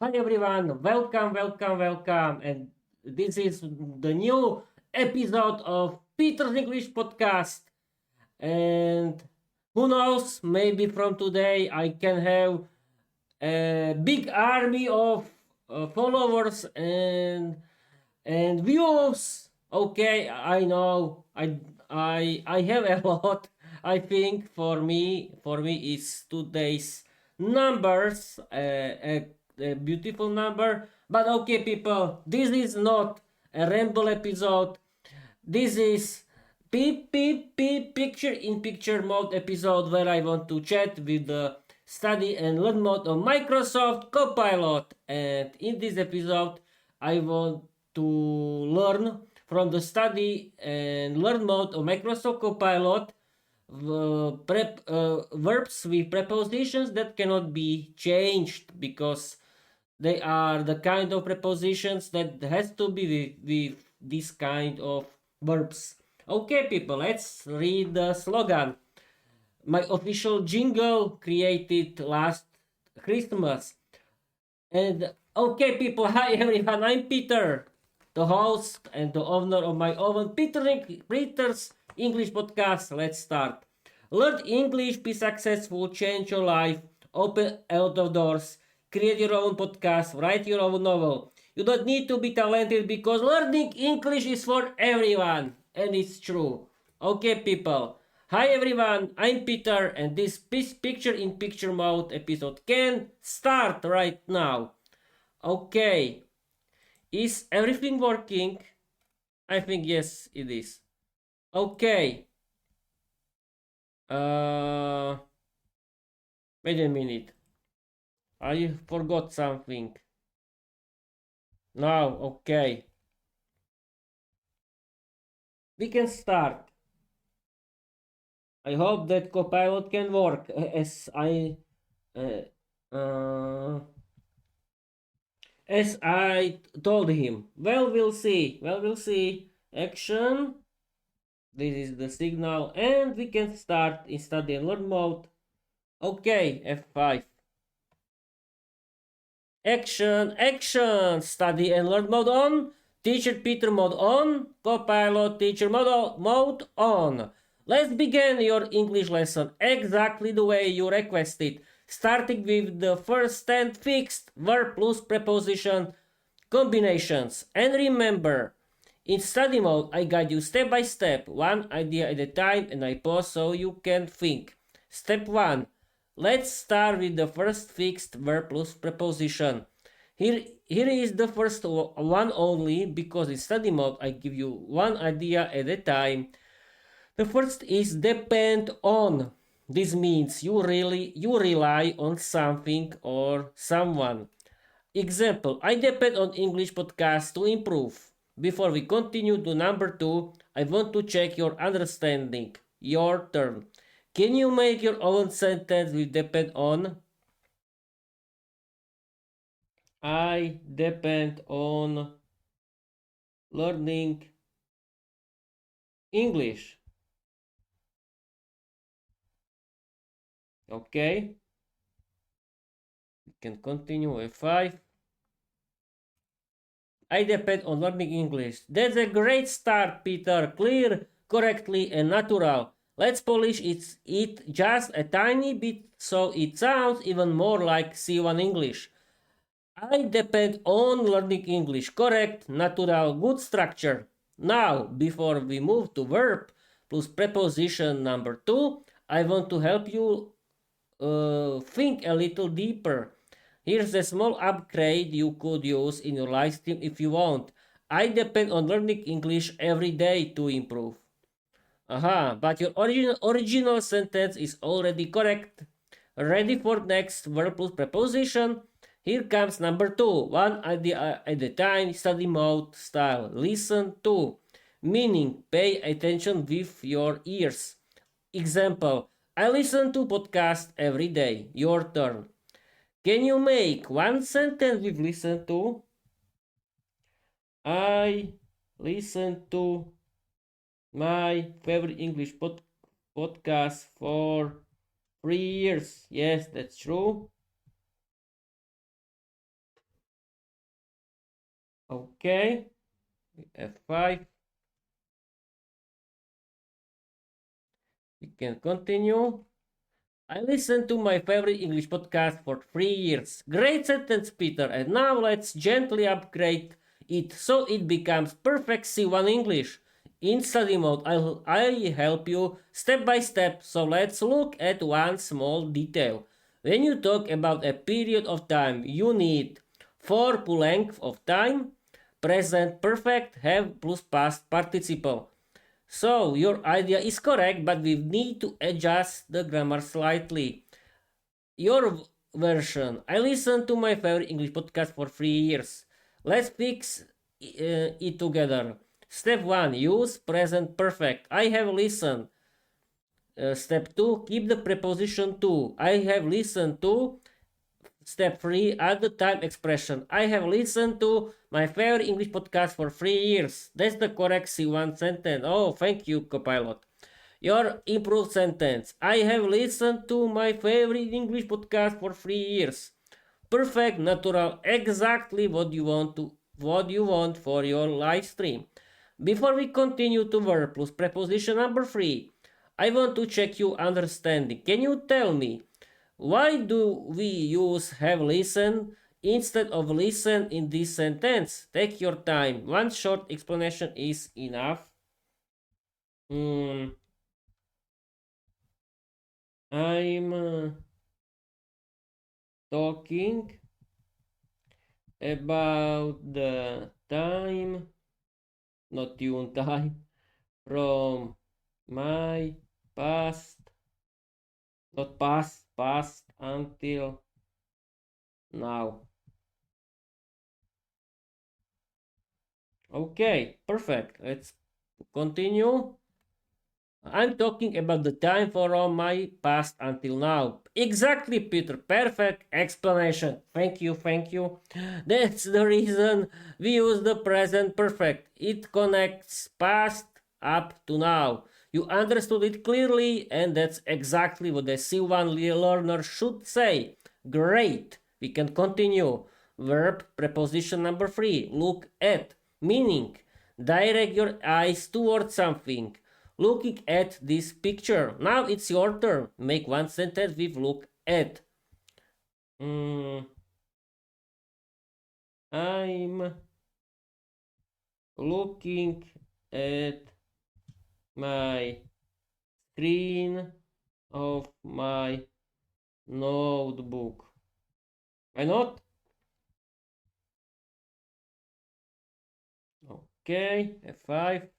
Hi everyone, welcome, and this is the new episode of Peter's English podcast. And who knows, maybe from today I can have a big army of followers and views. Okay, I know, I have a lot. I think for me is today's numbers a beautiful number. But okay, people, this is not a ramble episode. This is beep beep beep picture in picture mode episode where I want to chat with the study and learn mode of Microsoft Copilot. And in this episode, I want to learn from the study and learn mode of Microsoft Copilot verbs with prepositions that cannot be changed because they are the kind of prepositions that has to be with this kind of verbs. Okay, people, let's read the slogan. My official jingle created last Christmas. And okay, people, hi everyone. I'm Peter, the host and the owner of my own Peter's English podcast. Let's start. Learn English, be successful, change your life, open a lot of doors, create your own podcast, write your own novel. You don't need to be talented because learning English is for everyone, and it's true. Okay, people. Hi everyone, I'm Peter, and this picture in picture mode episode can start right now. Okay, is everything working? I think yes, it is. Okay. Uh, Wait a minute. I forgot something. Now, okay. We can start. I hope that Copilot can work uh, uh, as I told him. Well, we'll see. Well, we'll see. Action. This is the signal, and we can start in study and learn mode. Okay, F5. Action. Study and learn mode on. Teacher Peter mode on. Copilot teacher mode on. Let's begin your English lesson exactly the way you requested, starting with the first 10 fixed verb plus preposition combinations. And remember, in study mode, I guide you step by step, one idea at a time, and I pause so you can think. Step 1. Let's start with the first fixed verb plus preposition. Here is the first one only because in study mode I give you one idea at a time. The first is depend on. This means you rely on something or someone. Example, I depend on English podcasts to improve. Before we continue to number 2, I want to check your understanding. Your turn. Can you make your own sentence with depend on? I depend on learning English. Okay, we can continue with 5. I depend on learning English. That's a great start, Peter. Clear, correctly, and natural. Let's polish it just a tiny bit so it sounds even more like C1 English. I depend on learning English. Correct, natural, good structure. Now, before we move to verb plus preposition number 2, I want to help you think a little deeper. Here's a small upgrade you could use in your live stream if you want. I depend on learning English every day to improve. Aha, but your original sentence is already correct. Ready for next verb plus preposition? Here comes number 2. One idea at a time, study mode style. Listen to. Meaning, pay attention with your ears. Example, I listen to podcast every day. Your turn. Can you make one sentence with listen to? I listen to my favorite English podcast for 3 years. Yes, that's true. Okay, F5. We can continue. I listened to my favorite English podcast for 3 years. Great sentence, Peter. And now let's gently upgrade it so it becomes perfect C1 English. In study mode, I'll help you step by step. So let's look at one small detail. When you talk about a period of time, you need for length of time, present perfect, have plus past participle. So your idea is correct, but we need to adjust the grammar slightly. Your version. I listened to my favorite English podcast for 3 years. Let's fix it together. Step 1. Use present perfect. I have listened. Step 2. Keep the preposition to. I have listened to. Step 3. Add the time expression. I have listened to my favorite English podcast for 3 years. That's the correct C1 sentence. Oh, thank you, Copilot. Your improved sentence. I have listened to my favorite English podcast for 3 years. Perfect, natural, exactly what you want for your live stream. Before we continue to verb plus preposition number 3, I want to check your understanding. Can you tell me why do we use have listened instead of listen in this sentence? Take your time. One short explanation is enough. I'm talking about the time, not tune time, from my past, not past until now. Okay, perfect. Let's continue. I'm talking about the time from my past until now. Exactly, Peter. Perfect explanation. Thank you, thank you. That's the reason we use the present perfect. It connects past up to now. You understood it clearly, and that's exactly what the C1 learner should say. Great. We can continue. Verb preposition number 3. Look at. Meaning. Direct your eyes towards something. Looking at this picture. Now it's your turn. Make one sentence with look at. I'm looking at my screen of my notebook. Why not? Okay, F5.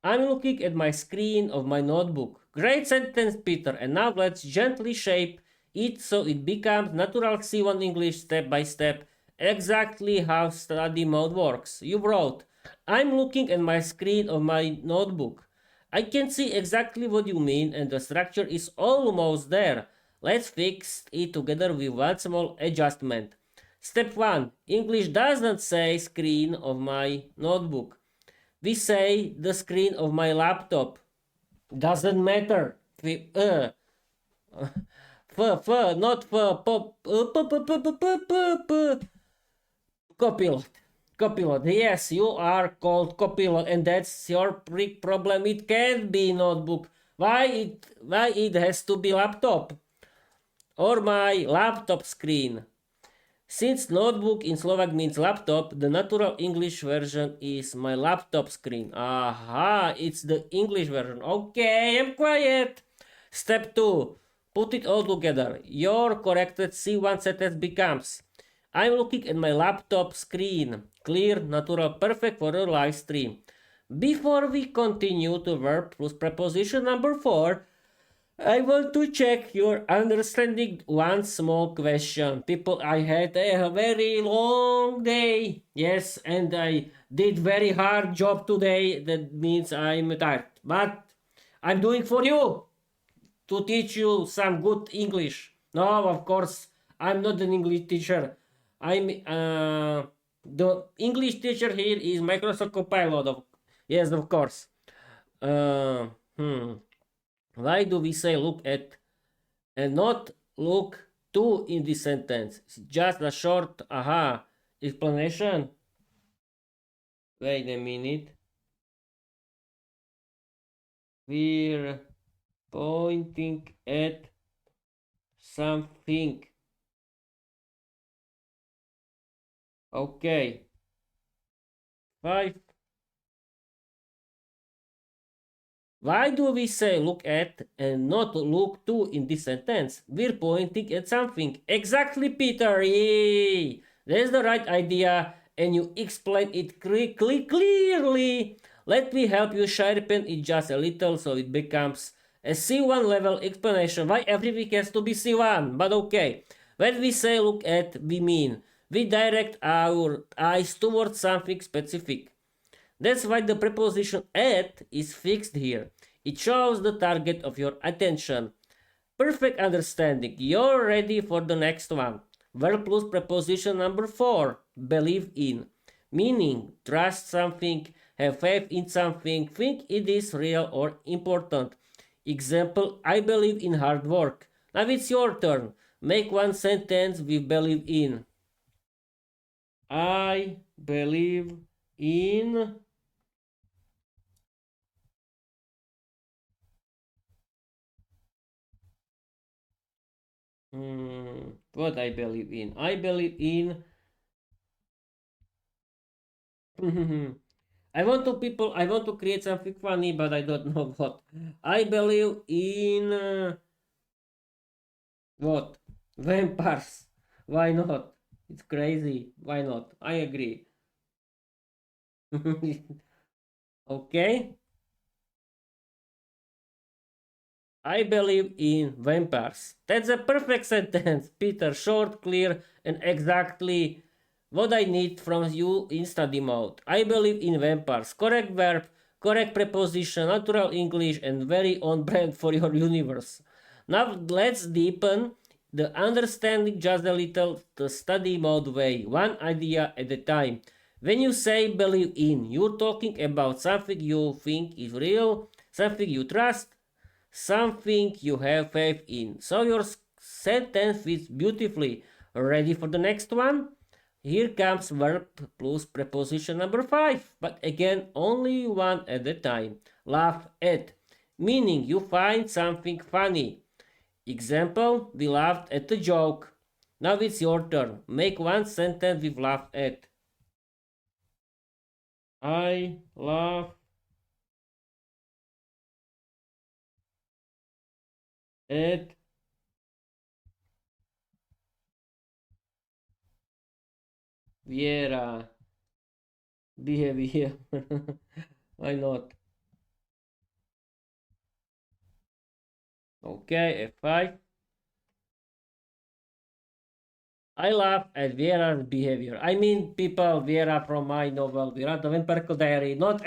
I'm looking at my screen of my notebook. Great sentence, Peter. And now let's gently shape it so it becomes natural C1 English step by step, exactly how study mode works. You wrote, I'm looking at my screen of my notebook. I can see exactly what you mean and the structure is almost there. Let's fix it together with one small adjustment. Step 1. English doesn't say screen of my notebook. We say the screen of my laptop. Doesn't matter. Not Copilot. Copilot. Yes, you are called Copilot, and that's your big problem. It can't be notebook. Why it has to be laptop or my laptop screen? Since notebook in Slovak means laptop, the natural English version is my laptop screen. Aha, it's the English version. Okay, I'm quiet. Step 2. Put it all together. Your corrected C1 sentence becomes I'm looking at my laptop screen. Clear, natural, perfect for your live stream. Before we continue to verb plus preposition number 4, I want to check your understanding one small question. People, I had a very long day. Yes, and I did very hard job today. That means I'm tired. But I'm doing for you to teach you some good English. No, of course, I'm not an English teacher. I'm the English teacher here is Microsoft Copilot. Yes, of course. Uh, hmm. Why do we say look at and not look to in this sentence? Just a short aha explanation? Wait a minute. We're pointing at something. Okay. 5. Why do we say look at and not look to in this sentence? We're pointing at something. Exactly, Peter. Yay! That's the right idea, and you explain it clearly. Let me help you sharpen it just a little so it becomes a C1 level explanation. Why everything has to be C1? But okay. When we say look at, we mean we direct our eyes towards something specific. That's why the preposition at is fixed here. It shows the target of your attention. Perfect understanding. You're ready for the next one. Verb plus preposition number 4. Believe in. Meaning, trust something, have faith in something, think it is real or important. Example, I believe in hard work. Now it's your turn. Make one sentence with believe in. I believe in what I believe in. I believe in. I want to create something funny, but I don't know what. I believe in what? Vampires. Why not? It's crazy. Why not? I agree. Okay. I believe in vampires. That's a perfect sentence, Peter. Short, clear, and exactly what I need from you in study mode. I believe in vampires. Correct verb, correct preposition, natural English, and very on brand for your universe. Now let's deepen the understanding just a little the study mode way, one idea at a time. When you say believe in, you're talking about something you think is real, something you trust, something you have faith in. So your sentence fits beautifully. Ready for the next one? Here comes verb plus preposition number 5, but again only one at a time. Laugh at, meaning you find something funny. Example, we laughed at the joke. Now it's your turn. Make one sentence with laugh at. I laugh at Viera behavior. Why not? Okay, F5. I laugh at Viera's behavior. I mean, people, Viera from my novel, Viera, the Vampire Diary, not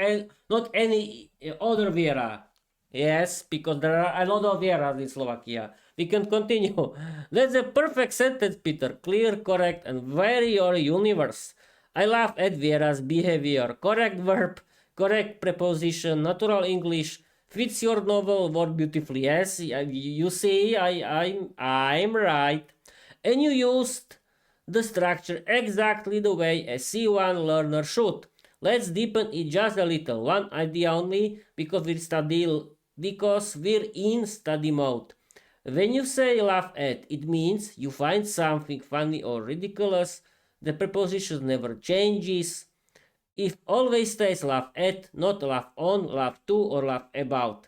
any other Viera. Yes, because there are a lot of Vieras in Slovakia. We can continue. That's a perfect sentence, Peter. Clear, correct, and very your universe. I laugh at Viera's behavior. Correct verb, correct preposition, natural English, fits your novel word beautifully. Yes, you see, I'm right. And you used the structure exactly the way a C1 learner should. Let's deepen it just a little. One idea only because we're in study mode. When you say laugh at, it means you find something funny or ridiculous. The preposition never changes. If always stays laugh at, not laugh on, laugh to, or laugh about.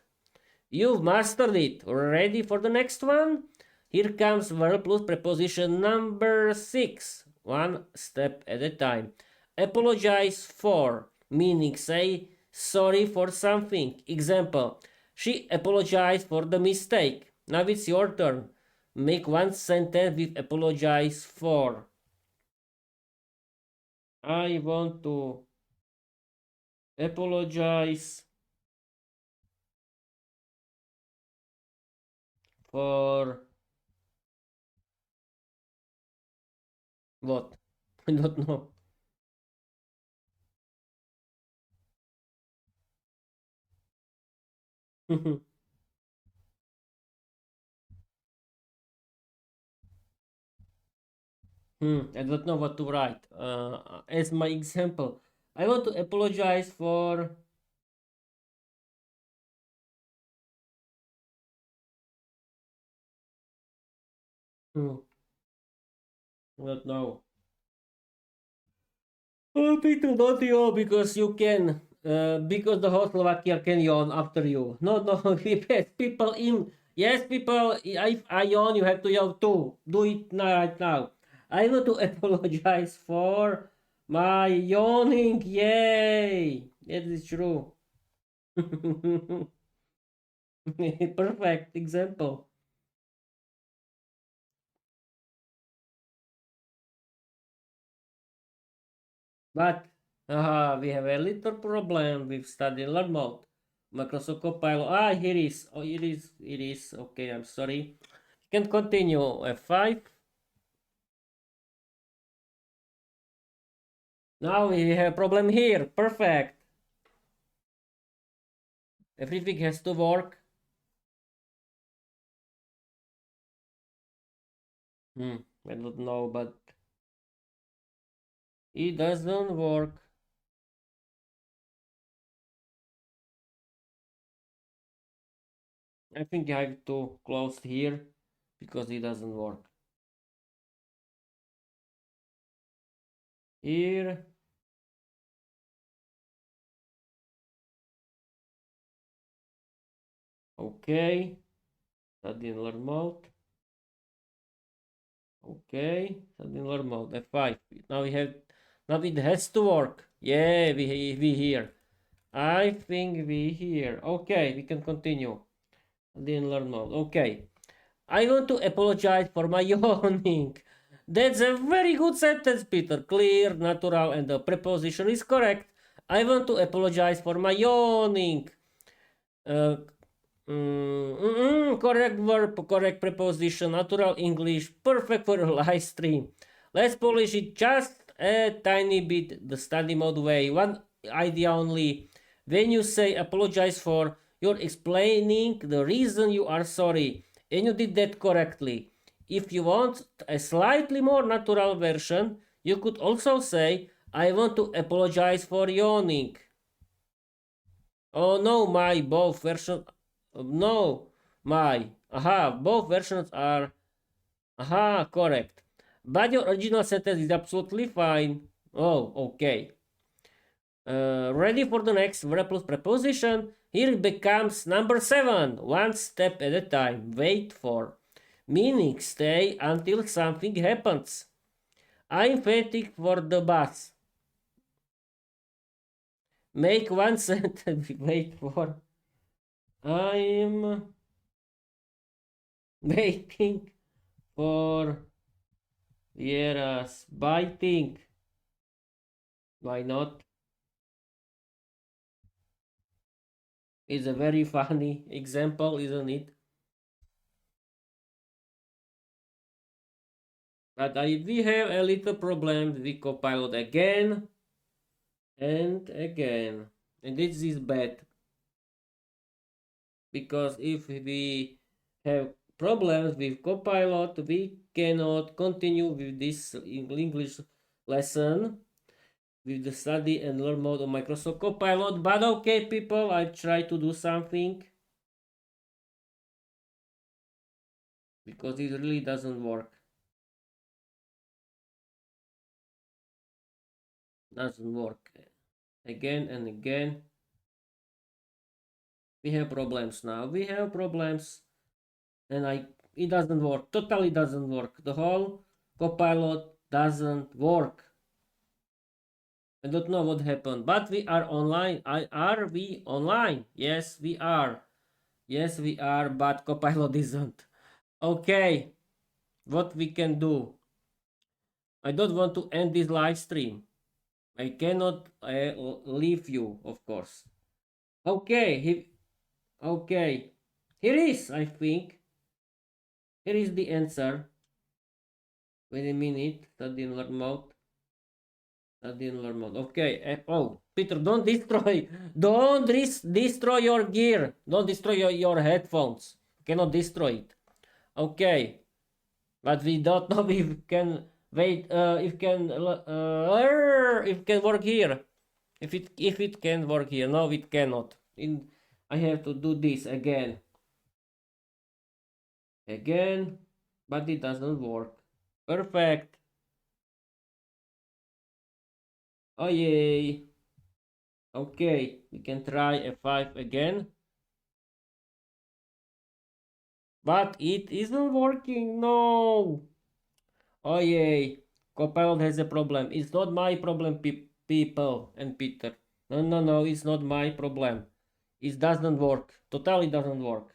You've mastered it. Ready for the next one? Here comes verb plus preposition number 6. One step at a time. Apologize for, meaning say sorry for something. Example, she apologized for the mistake. Now it's your turn. Make one sentence with apologize for. I want to apologize for what? I don't know. I don't know what to write. As my example, I want to apologize for. I don't know. Oh, Peter, don't yawn because you can. Because the whole Slovakia can yawn after you. No, no, yes, people in. Yes, people, if I yawn, you have to yawn too. Do it now, right now. I want to apologize for my yawning. Yay! That is true. Perfect example. But we have a little problem with study learn mode. Microsoft Copilot. Here is. Oh, it is. It is. Okay, I'm sorry. You can continue. F5. Now we have a problem here. Perfect. Everything has to work. I don't know, but it doesn't work. I think I have to close here because it doesn't work. Here. Okay. Study learn mode. Okay. Study learn mode. F5. Now we have. Now it has to work. Yeah, we here. I think we here. Okay, we can continue. Didn't learn mode. Okay. I want to apologize for my yawning. That's a very good sentence, Peter. Clear, natural, and the preposition is correct. I want to apologize for my yawning. Uh, correct verb, correct preposition, natural English, perfect for a live stream. Let's polish it just a tiny bit the study mode way. One idea only. When you say apologize for, you're explaining the reason you are sorry, and you did that correctly. If you want a slightly more natural version, you could also say, I want to apologize for yawning. Oh no, my both versions. No, my. Both versions are. Correct. But your original sentence is absolutely fine. Oh, okay. Ready for the next verb plus preposition? Here it becomes number 7. One step at a time. Wait for. Meaning stay until something happens. I'm waiting for the bus. Make one sentence. Wait for. I'm waiting for Viera's biting. Why not? It's a very funny example, isn't it? But we have a little problem with Copilot again and again. And this is bad. Because if we have problems with Copilot, we cannot continue with this English lesson with the study and learn mode of Microsoft Copilot. But okay, people, I try to do something because it really doesn't work. Doesn't work again and again. We have problems now. We have problems, and it doesn't work. Totally doesn't work. The whole Copilot doesn't work. I don't know what happened, but we are online. Are we online? Yes, we are. Yes, we are, but Copilot isn't. Okay, what we can do? I don't want to end this live stream. I cannot leave you, of course. Okay, okay. Here is, I think. Here is the answer. Wait a minute. Study in learn mode. Study in learn mode. Okay. Oh, Peter, don't destroy. Don't destroy your gear. Don't destroy your headphones. You cannot destroy it. Okay. But we don't know if we can Wait, if can work here. If it can work here. No, it cannot. I have to do this again. Again, but it doesn't work. Perfect. Oh yay. Okay, we can try F5 again. But it isn't working. No. Oh yay. Copilot has a problem. It's not my problem, people and Peter. No, no, no, it's not my problem. It doesn't work. Totally doesn't work.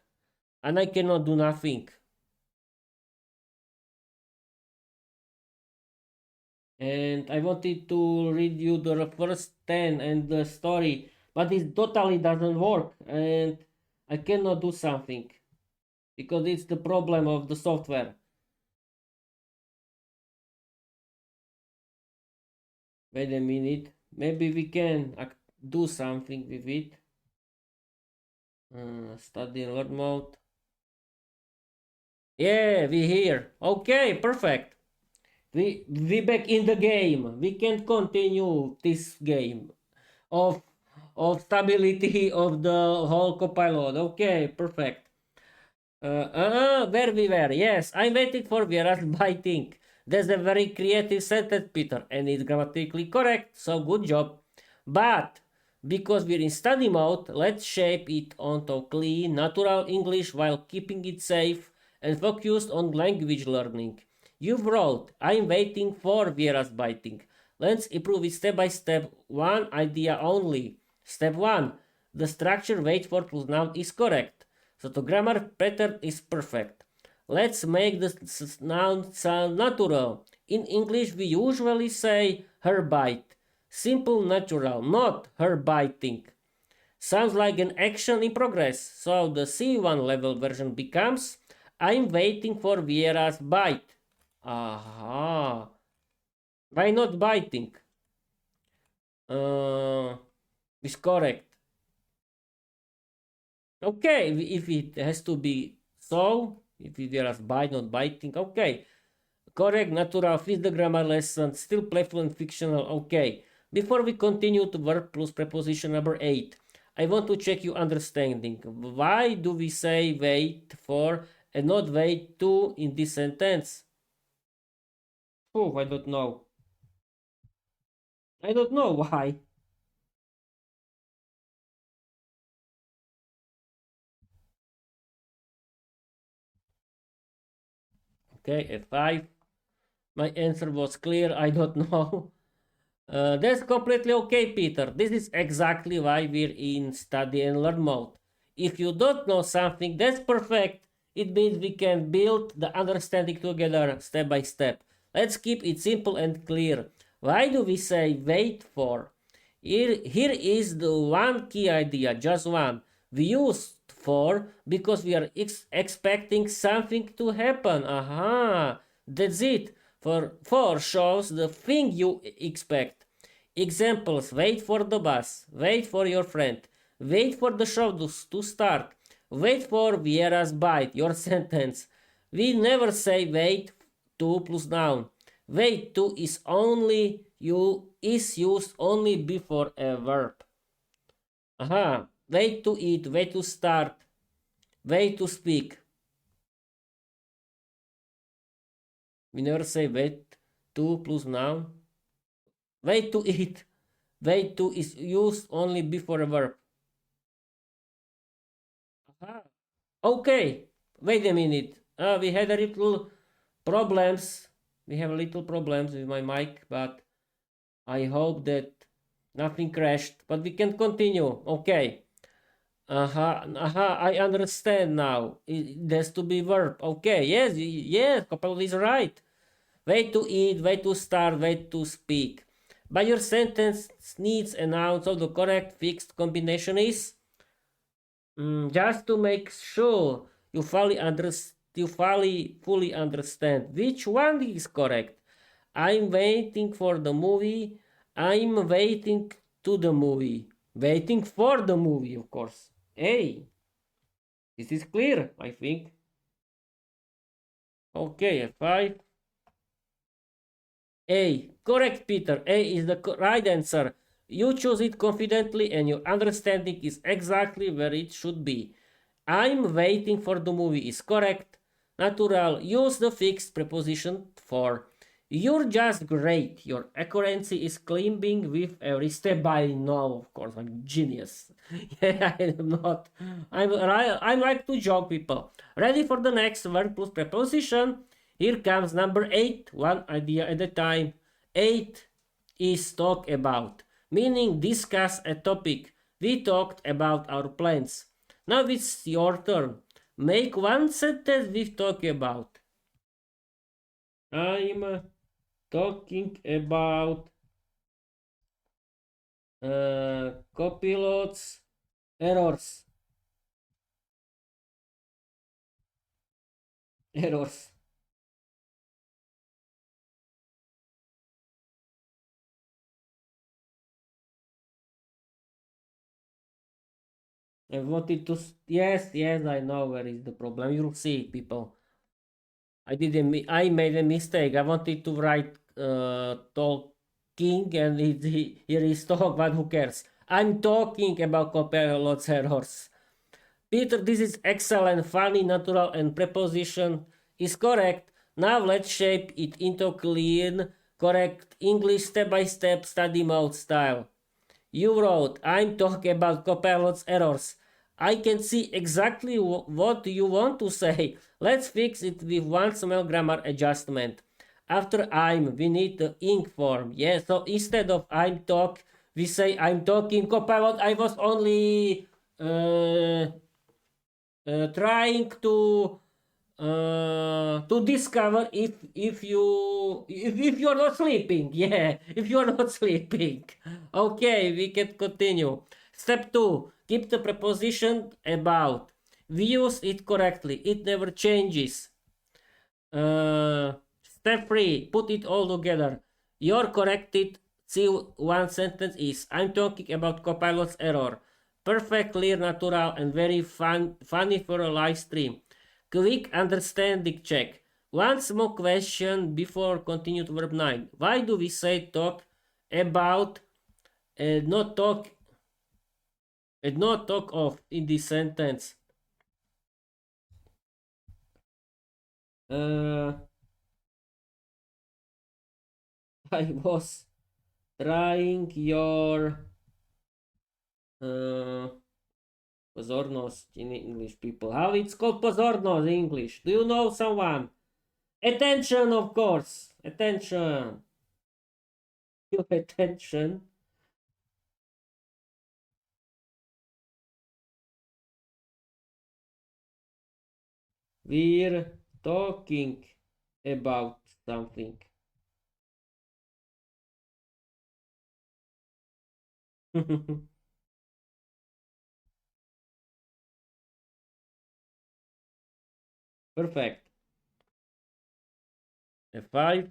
And I cannot do nothing. And I wanted to read you the first 10 and the story, but it totally doesn't work. And I cannot do something because it's the problem of the software. Wait a minute. Maybe we can do something with it. Study in learn mode. Yeah, we here. Okay, perfect. We back in the game. We can continue this game of stability of the whole copilot. Okay, perfect. Where we were? Yes, I'm waiting for Viera's biting. That's a very creative sentence, Peter, and it's grammatically correct. So good job. But because we're in study mode, let's shape it onto clean, natural English while keeping it safe and focused on language learning. You've wrote, I'm waiting for Viera's biting. Let's improve it step by step, one idea only. Step 1. The structure wait for plus noun is correct. So the grammar pattern is perfect. Let's make the noun sound natural. In English, we usually say her bite. Simple, natural, not her biting. Sounds like an action in progress. So the C1 level version becomes I'm waiting for Viera's bite. Aha. Why not biting? Is correct. Okay, if it has to be so, if there is bite, not biting, okay. Correct, natural, fit the grammar lesson, still playful and fictional, okay. Before we continue to verb plus preposition number 8, I want to check your understanding. Why do we say wait for and not wait to in this sentence? Oh, I don't know. I don't know why. Okay, F5. My answer was clear, I don't know. That's completely okay, Peter. This is exactly why we're in study and learn mode. If you don't know something, that's perfect. It means we can build the understanding together step by step. Let's keep it simple and clear. Why do we say wait for? Here is the one key idea, just one. We use for because we are expecting something to happen. Aha, that's it. For shows the thing you expect. Examples: wait for the bus, wait for your friend, wait for the show to start, wait for Viera's bite, your sentence. We never say wait to plus noun. Wait to is used only before a verb. Aha. Wait to eat, wait to start, wait to speak. We never say wait to plus noun. Wait to eat. Wait to is used only before a verb. Aha. Okay. Wait a minute. We had a little problems. We have a little problems with my mic, but I hope that nothing crashed. But we can continue. Okay. I understand now. It has to be verb. Okay, yes, Copilot is right. Way to eat, way to start, way to speak. But your sentence needs a noun, so the correct fixed combination is just to make sure you fully understand which one is correct. I'm waiting for the movie. I'm waiting to the movie. Waiting for the movie, of course. Hey, this is clear, I think. Okay, F5. A. Correct, Peter. A is the right answer. You choose it confidently and your understanding is exactly where it should be. I'm waiting for the movie is correct. Natural. Use the fixed preposition for. You're just great. Your accuracy is climbing with every step. I know, of course, I'm genius. Yeah, I'm not. I like to joke people. Ready for the next verb plus preposition? Here comes number 8, one idea at a time. 8 is talk about, meaning discuss a topic. We talked about our plans. Now it's your turn. Make one sentence with talk about. I'm talking about copilot's errors. Errors. I wanted to. Yes, yes, I know where is the problem. You'll see, people. I made a mistake. I wanted to write talking, and here is talk, but who cares? I'm talking about Copilot's errors. Peter, this is excellent, funny, natural, and preposition is correct. Now let's shape it into clean, correct English step-by-step study mode style. You wrote, I'm talking about Copilot's errors. I can see exactly what you want to say. Let's fix it with one small grammar adjustment. After I'm, we need the ing form. Yeah, so instead of I'm talk, we say I'm talking Copilot. I was only uh, trying to discover if you're not sleeping. Yeah, if you're not sleeping. Okay, we can continue. Step 2, keep the preposition about. We use it correctly, it never changes. Step 3, put it all together. Your corrected C1 sentence is, I'm talking about Copilot's error. Perfect, clear, natural, and very funny for a live stream. Quick understanding check. One small question before continue to verb 9. Why do we say talk about and not talk of in this sentence? Uh, I was trying your uh, pozornost in English, people. How it's called pozornost in English? Do you know someone? Attention, of course. Attention. Your attention. We're talking about something. Perfect. F5.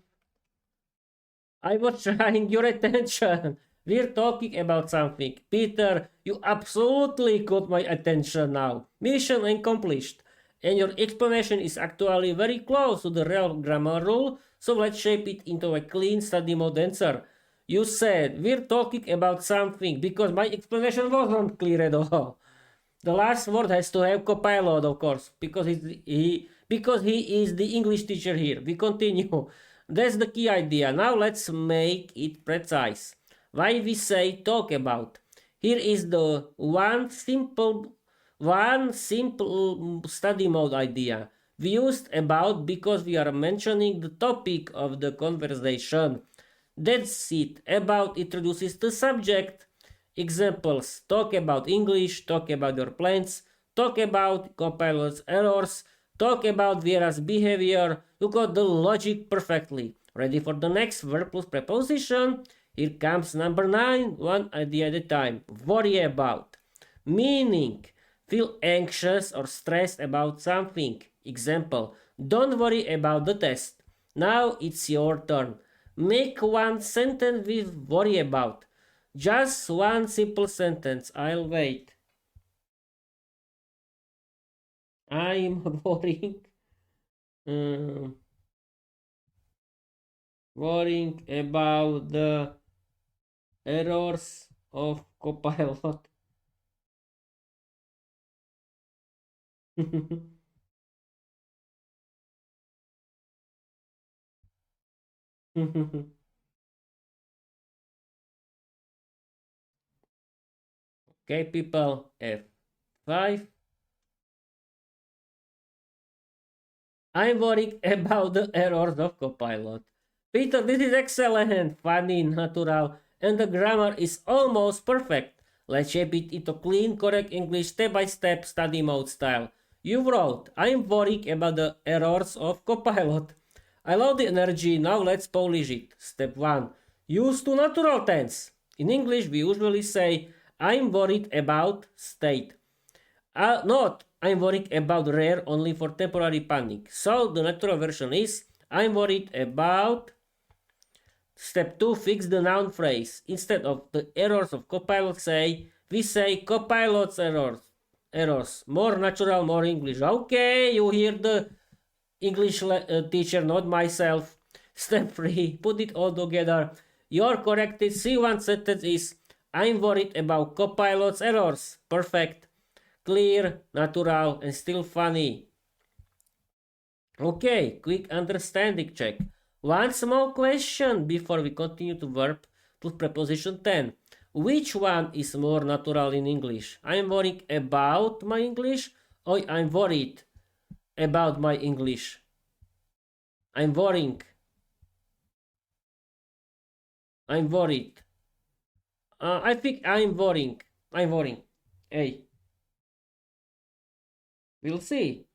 I was trying your attention. We're talking about something. Peter, you absolutely got my attention now. Mission accomplished. And your explanation is actually very close to the real grammar rule, so let's shape it into a clean study mode answer. You said we're talking about something because my explanation wasn't clear at all. The last word has to have Copilot, of course, because he is the English teacher here. We continue. That's the key idea. Now let's make it precise. Why we say talk about? Here is the one simple study mode idea. We used about because we are mentioning the topic of the conversation. That's it. About introduces the subject. Examples: talk about English, talk about your plans, talk about Copilot's errors, talk about Viera's behavior. You got the logic perfectly. Ready for the next verb plus preposition? Here comes number 9, one idea at a time. Worry about. Meaning, feel anxious or stressed about something. Example, don't worry about the test. Now it's your turn. Make one sentence with worry about. Just one simple sentence. I'll wait. I'm worrying. Um, worrying about the errors of Copilot. Okay, people, F5. I'm worried about the errors of Copilot. Peter, this is excellent, funny, natural, and the grammar is almost perfect. Let's shape it into clean, correct English step-by-step study mode style. You wrote, I'm worried about the errors of Copilot. I love the energy, now let's polish it. Step 1. Use to natural tense. In English, we usually say, I'm worried about state. Not, I'm worried about rare only for temporary panic. So the natural version is, I'm worried about. Step 2, fix the noun phrase. Instead of the errors of Copilot we say Copilot's errors. Errors. More natural, more English. Okay, you hear the English teacher, not myself. Step 3, put it all together. Your corrected C1 sentence is, I'm worried about Copilot's errors. Perfect. Clear, natural, and still funny. Okay, quick understanding check. One small question before we continue to verb plus preposition 10. Which one is more natural in English? I'm worried about my English or I'm worried about my English? I'm worrying. I'm worried. I think I'm worrying. I'm worrying. Hey. We'll see.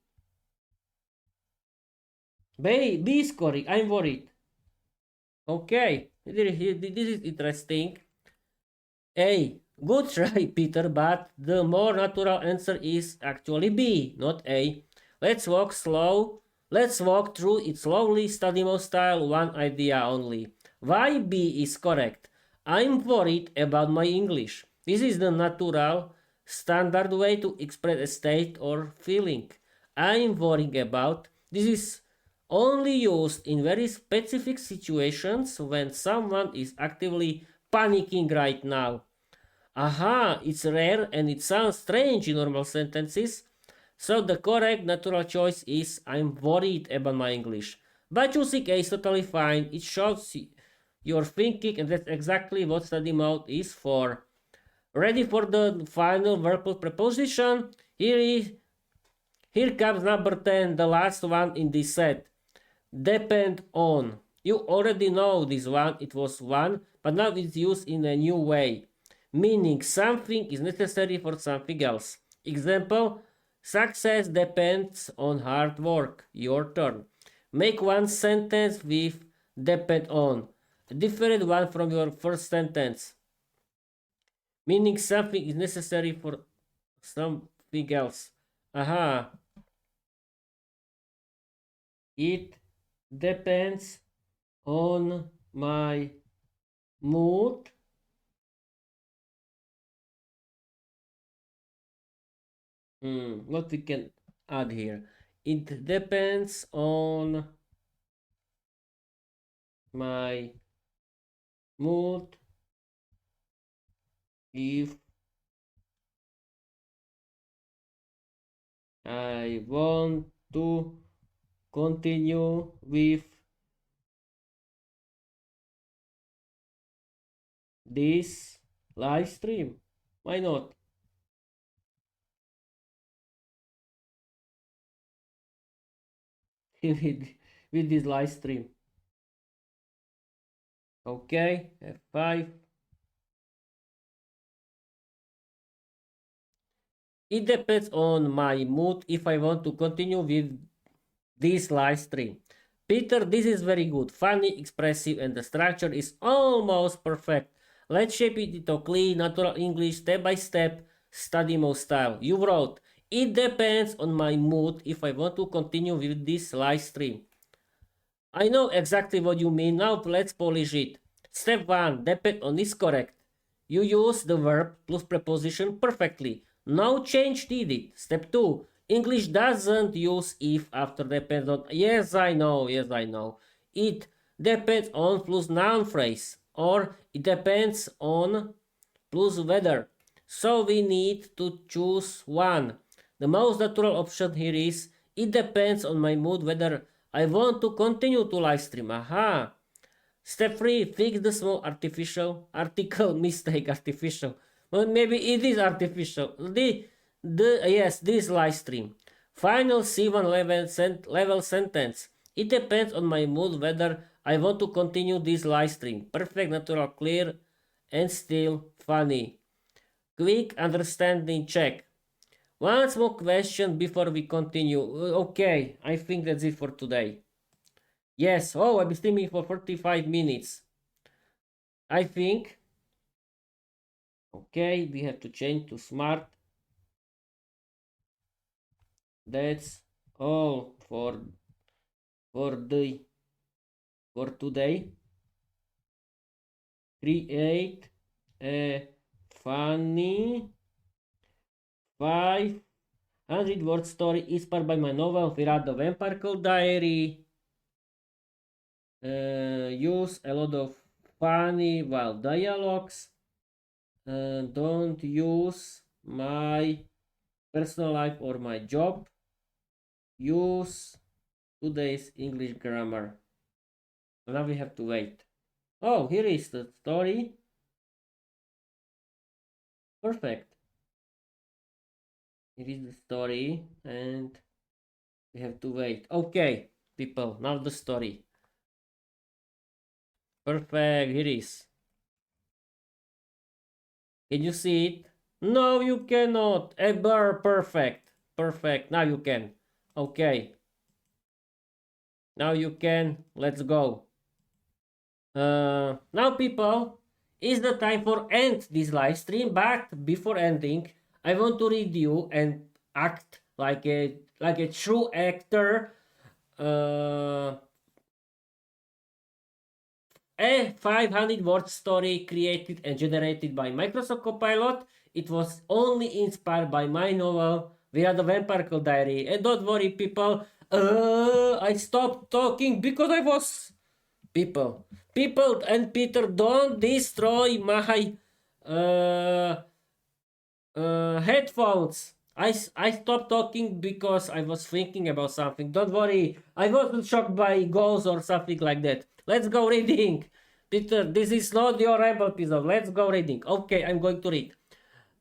B is correct. I'm worried. Okay. This is interesting. A. Good try, Peter, but the more natural answer is actually B, not A. Let's walk through it slowly, study mode style, one idea only. Why B is correct? I'm worried about my English. This is the natural, standard way to express a state or feeling. I'm worrying about. This is only used in very specific situations when someone is actively panicking right now. Aha, it's rare and it sounds strange in normal sentences. So the correct natural choice is I'm worried about my English. But choosing A is totally fine. It shows your thinking and that's exactly what study mode is for. Ready for the final verbal preposition? Here comes number 10, the last one in this set. Depend on. You already know this one, it was one, but now it's used in a new way. Meaning something is necessary for something else. Example, success depends on hard work. Your turn. Make one sentence with depend on. A different one from your first sentence. Meaning something is necessary for something else. Aha. It depends on my mood. What we can add here? It depends on my mood if I want to continue with this live stream. Why not? with this live stream. Okay, F5. It depends on my mood if I want to continue with this live stream. Peter, this is very good, funny, expressive, and the structure is almost perfect. Let's shape it into clean, natural English, step by step, study mode style. You wrote, it depends on my mood if I want to continue with this live stream. I know exactly what you mean. Now let's polish it. Step 1, depend on is correct. You use the verb plus preposition perfectly. No change needed. Step 2, English doesn't use if after depend on. Yes, I know. It depends on plus noun phrase, or it depends on plus weather. So we need to choose one. The most natural option here is it depends on my mood whether I want to continue to live stream. Aha. Step 3, fix the small article mistake artificial. Well, maybe it is artificial. Yes, this live stream. Final C1 level sentence. It depends on my mood whether I want to continue this live stream. Perfect, natural, clear, and still funny. Quick understanding check. One small question before we continue. Okay, I think that's it for today. Yes, I've been streaming for 45 minutes. I think. Okay, we have to change to smart. That's all for today. Create a funny 500-word story inspired by my novel Viera, the Vampire Diary. Use a lot of funny wild dialogues. Don't use my personal life or my job. Use today's English grammar. So now we have to wait. Oh, here is the story. Perfect. Here is the story, and we have to wait. Okay, people, now the story. Perfect, here is. Can you see it? No, you cannot. Ever perfect. Perfect. Now you can. Okay. Now you can. Let's go. Now people, it's the time for end this live stream, but before ending, I want to read you and act like a true actor. A 500-word story created and generated by Microsoft Copilot. It was only inspired by my novel Viera, the Vampire Diary. And don't worry, people. I stopped talking because I was people and Peter, don't destroy my headphones. I stopped talking because I was thinking about something. Don't worry, I wasn't shocked by ghosts or something like that. Let's go reading. Peter, this is not your ramble episode. Let's go reading. Okay, I'm going to read.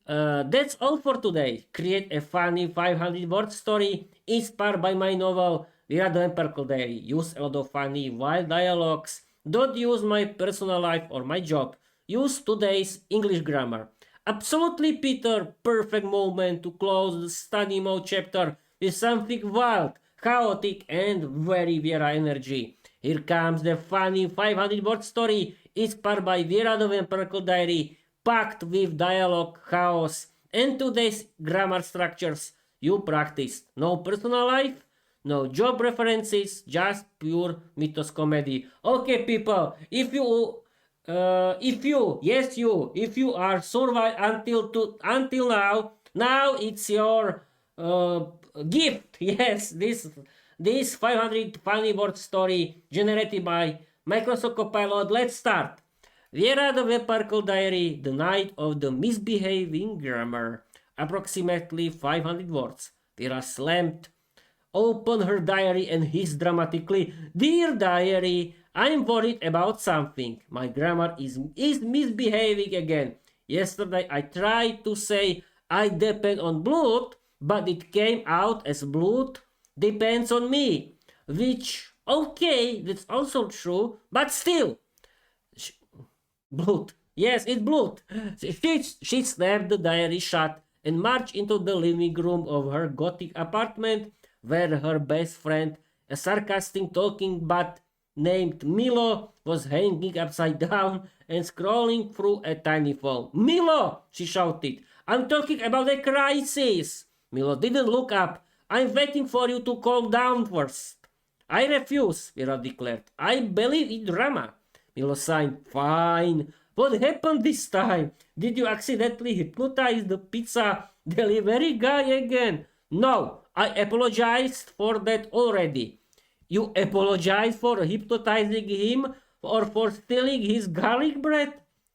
That's all for today. Create a funny 500-word story inspired by my novel Viera, the Vampire Diary. Use a lot of funny wild dialogues. Don't use my personal life or my job. Use today's English grammar. Absolutely, Peter. Perfect moment to close the study mode chapter with something wild, chaotic, and very Viera energy. Here comes the funny 500-word story inspired by Viera, the Vampire Diary, packed with dialogue, chaos, and today's grammar structures you practiced. No personal life, no job references, just pure mythos comedy. Okay, people, if you are survived until now it's your gift. Yes, this 500 funny word story generated by Microsoft Copilot. Let's start. Viera, the Vampire Diary, the night of the misbehaving grammar. Approximately 500 words. Viera slammed open her diary and hissed dramatically, "Dear diary, I'm worried about something. My grammar is misbehaving again. Yesterday I tried to say I depend on blood, but it came out as blood depends on me. Which, okay, that's also true, but still. Blood. Yes, it's blood." She snapped the diary shut and marched into the living room of her gothic apartment, where her best friend, a sarcastic talking bat named Milo, was hanging upside down and scrolling through a tiny phone. "Milo!" she shouted. "I'm talking about a crisis!" Milo didn't look up. "I'm waiting for you to calm down first." "I refuse," Viera declared. "I believe in drama." Milo sighed. "Fine. What happened this time? Did you accidentally hypnotize the pizza delivery guy again?" "No, I apologized for that already. You apologize for hypnotizing him or for stealing his garlic bread?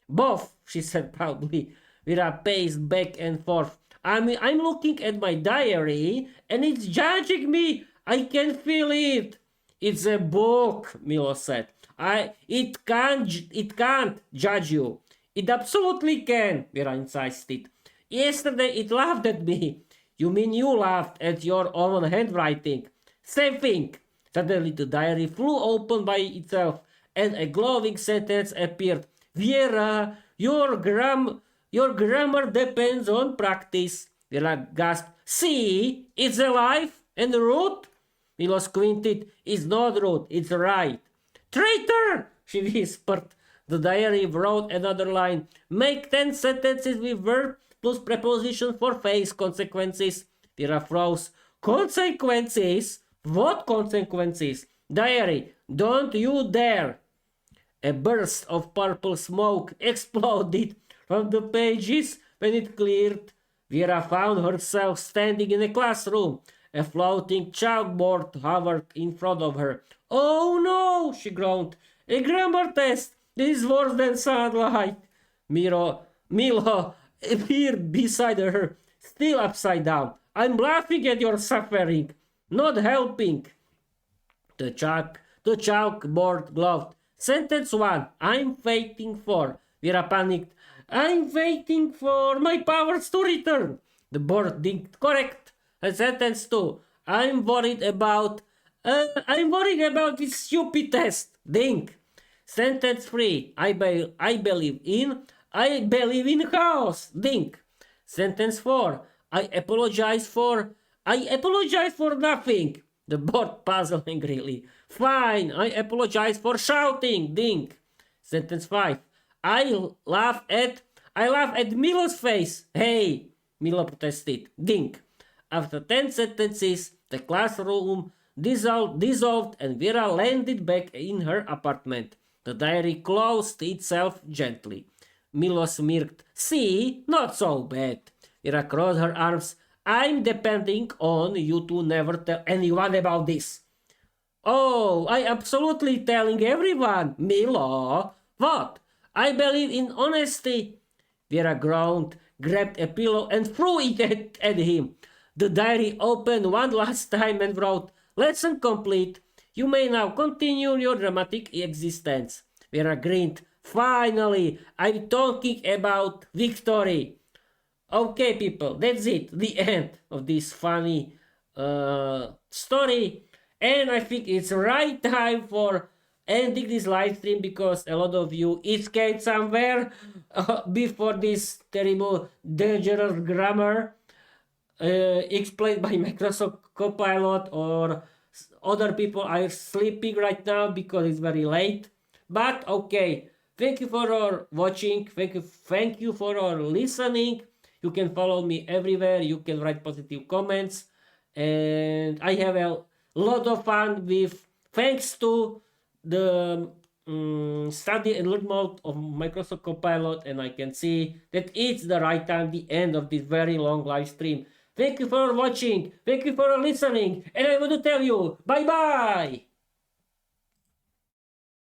Both, she said proudly. Viera paced back and forth. I'm looking at my diary and it's judging me. I can feel it. It's a book, Milo said. It can't judge you. It absolutely can, Viera insisted. Yesterday it laughed at me. You mean you laughed at your own handwriting? Same thing. Suddenly the diary flew open by itself and a glowing sentence appeared. Viera, your grammar depends on practice. Viera gasped. See, it's alive and rude. Milo squinted. It's not rude, it's right. Traitor, she whispered. The diary wrote another line. Make 10 sentences with verb plus preposition for face consequences. Viera froze. Consequences? What consequences? Diary, don't you dare. A burst of purple smoke exploded from the pages. When it cleared, Viera found herself standing in a classroom. A floating chalkboard hovered in front of her. Oh no, she groaned. A grammar test. This is worse than sunlight. Milo appeared beside her, still upside down. I'm laughing at your suffering, not helping. The chalkboard glowed. Sentence 1. I'm waiting for. Viera panicked. I'm waiting for my powers to return. The board dinged. Correct. And sentence 2. I'm worried about this stupid test. Ding. Sentence 3. I believe in chaos. Ding. Sentence 4. I apologize for nothing. The board puzzled angrily. Fine, I apologize for shouting. Ding. Sentence 5. I laugh at Milo's face. Hey, Milo protested. Ding. After 10 sentences, the classroom dissolved and Viera landed back in her apartment. The diary closed itself gently. Milo smirked. See, not so bad. Viera crossed her arms. I'm depending on you to never tell anyone about this. Oh, I absolutely telling everyone. Milo. What? I believe in honesty. Viera groaned, grabbed a pillow and threw it at him. The diary opened one last time and wrote, Lesson complete. You may now continue your dramatic existence. Viera grinned. Finally, I'm talking about victory. Okay, people, that's it. The end of this funny story. And I think it's right time for ending this live stream because a lot of you escaped somewhere before this terrible, dangerous grammar explained by Microsoft Copilot, or other people are sleeping right now because it's very late. But okay, thank you for watching. Thank you for listening. You can follow me everywhere. You can write positive comments, and I have a lot of fun with, thanks to the study and learn mode of Microsoft Copilot, and I can see that it's the right time, the end of this very long live stream. Thank you for watching, thank you for listening, and I want to tell you, bye bye!